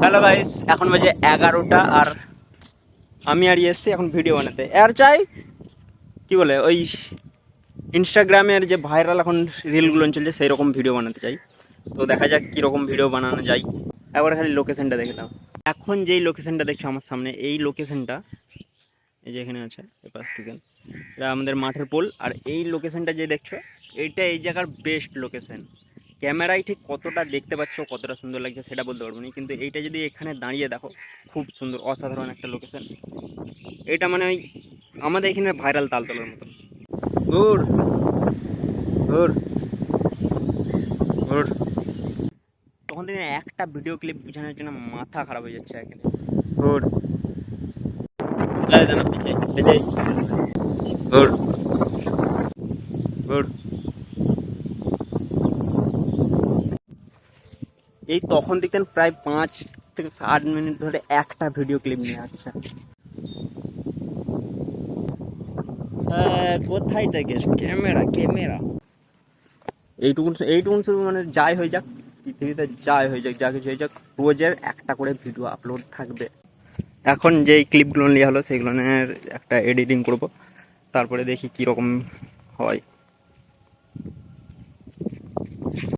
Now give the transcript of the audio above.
Hello guys, এখন বাজে 11টা আর আমি আর এসছি এখন ভিডিও বানাতে। আর চাই কি বলে ওই ইনস্টাগ্রামের যে ভাইরাল এখন রিলগুলো চলছে সেই রকম ভিডিও বানাতে চাই। তো দেখা যাক কীরকম ভিডিও বানানো যায়। একবার খালি লোকেশনটা দেখে নাও। এখন যেই লোকেশনটা দেখছো আমার সামনে, এই লোকেশনটা এই যে এখানে আছে এপাশ থেকে, এটা আমাদের মাঠের পোল। আর এই লোকেশনটা যে দেখছো, এইটা এই জায়গার বেস্ট লোকেশন। ক্যামেরায় ঠিক কতটা দেখতে পাচ্ছ, কতটা সুন্দর লাগছে সেটা বলতে পারবো না, কিন্তু এইটা যদি এখানে দাঁড়িয়ে দেখো, খুব সুন্দর অসাধারণ একটা লোকেশন। এটা মানে ওই আমাদের এখানে ভাইরাল তালতলার মতন। Good good good. তখন থেকে একটা ভিডিও ক্লিপ বোঝানোর জন্য মাথা খারাপ হয়ে যাচ্ছে এখানে। Good good good. এই তখন দেখতেন প্রায় 5 থেকে 8 মিনিট ধরে একটা ভিডিও ক্লিপ নিয়ে আসছে। কোথায় দেখিস ক্যামেরা ক্যামেরা। এইটুকুন এইটুকুন শুধু মানে যাই হয়ে যাক, পৃথিবীতে যাই হয়ে যাক, যা কিছু হয়ে যাক, রোজের একটা করে ভিডিও আপলোড থাকবে। এখন যেই ক্লিপগুলো নেওয়া হলো সেগুলোর একটা এডিটিং করব, তারপরে দেখি কীরকম হয়।